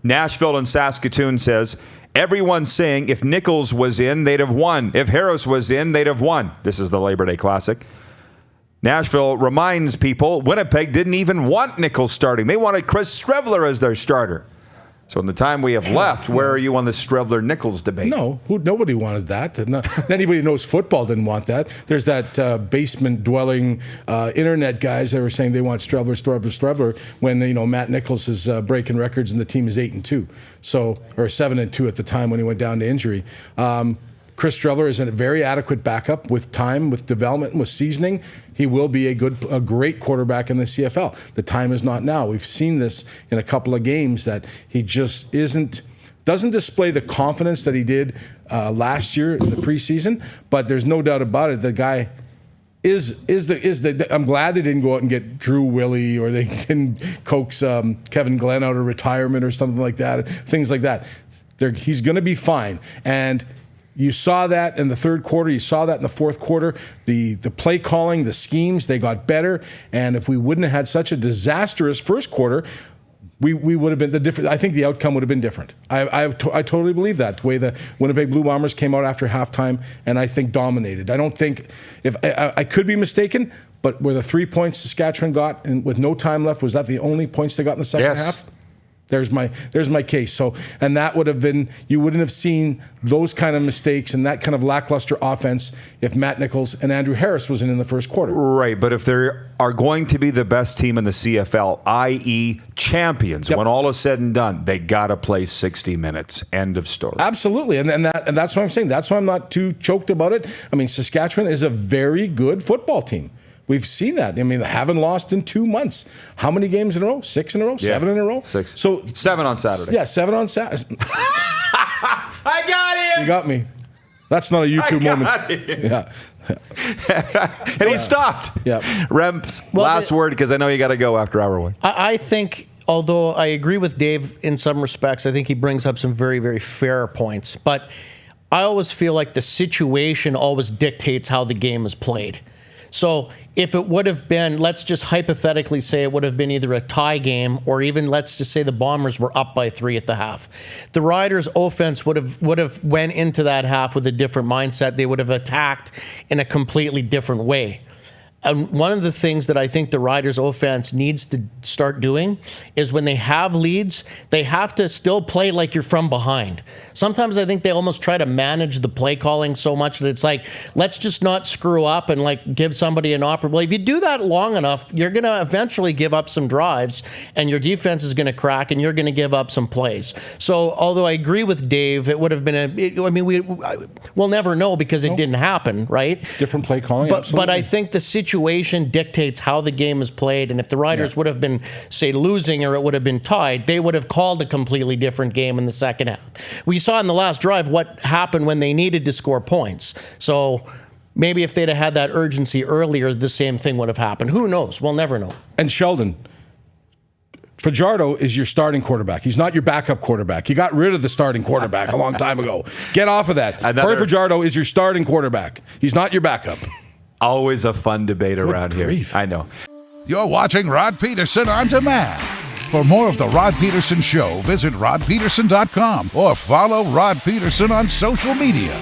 Nashville and Saskatoon says, everyone's saying if Nichols was in, they'd have won. If Harris was in, they'd have won. This is the Labor Day Classic. Nashville reminds people Winnipeg didn't even want Nichols starting. They wanted Chris Strevler as their starter. So in the time we have left, where are you on the Strevler-Nichols debate? No, nobody wanted that. Anybody who knows football didn't want that. There's that basement-dwelling internet guys that were saying they want Strevler, when Matt Nichols is breaking records and the team is 8-2, or 7-2 at the time when he went down to injury. Chris Strevler is a very adequate backup with time, with development, and with seasoning. He will be a great quarterback in the CFL. The time is not now. We've seen this in a couple of games that he just doesn't display the confidence that he did last year in the preseason. But there's no doubt about it. The guy is the. I'm glad they didn't go out and get Drew Willie, or they didn't coax Kevin Glenn out of retirement or something like that. Things like that. He's going to be fine. And you saw that in the third quarter. You saw that in the fourth quarter. The play calling, the schemes, they got better. And if we wouldn't have had such a disastrous first quarter, we would have been I think the outcome would have been different. I totally believe that, the way the Winnipeg Blue Bombers came out after halftime and I think dominated. I don't think, if I could be mistaken, but were the 3 points Saskatchewan got and with no time left, was that the only points they got in the second half? There's my case. So, and that would have been, you wouldn't have seen those kind of mistakes and that kind of lackluster offense if Matt Nichols and Andrew Harris wasn't in the first quarter. Right, but if they are going to be the best team in the CFL, i.e. champions, when all is said and done, they got to play 60 minutes. End of story. Absolutely, and that's what I'm saying. That's why I'm not too choked about it. I mean, Saskatchewan is a very good football team. We've seen that. I mean, they haven't lost in 2 months. How many games in a row? 6 in a row? 7 in a row? 6. So 7 on Saturday. Yeah, 7 on Saturday. I got him! You got me. That's not a YouTube moment. Yeah. And he stopped. Yeah. Remps, last word, because I know you got to go after hour 1. I think, although I agree with Dave in some respects, I think he brings up some very, very fair points. But I always feel like the situation always dictates how the game is played. So if it would have been, let's just hypothetically say it would have been either a tie game or even let's just say the Bombers were up by 3 at the half. The Riders' offense would have went into that half with a different mindset. They would have attacked in a completely different way. And one of the things that I think the Riders' offense needs to start doing is when they have leads, they have to still play like you're from behind. Sometimes I think they almost try to manage the play calling so much that it's like, let's just not screw up and like give somebody an opportunity. Well, if you do that long enough, you're going to eventually give up some drives and your defense is going to crack and you're going to give up some plays. So although I agree with Dave, it would have been we'll never know because it didn't happen, right? Different play calling, but I think the situation dictates how the game is played, and if the Riders would have been, say, losing or it would have been tied, they would have called a completely different game in the second half. We saw in the last drive what happened when they needed to score points. So maybe if they'd have had that urgency earlier, the same thing would have happened. Who knows? We'll never know. And Sheldon, Fajardo is your starting quarterback. He's not your backup quarterback. You got rid of the starting quarterback a long time ago. Get off of that. Corey Fajardo is your starting quarterback. He's not your backup. Always a fun debate around here. I know. You're watching Rod Pedersen On Demand. For more of The Rod Pedersen Show, visit rodpedersen.com or follow Rod Pedersen on social media.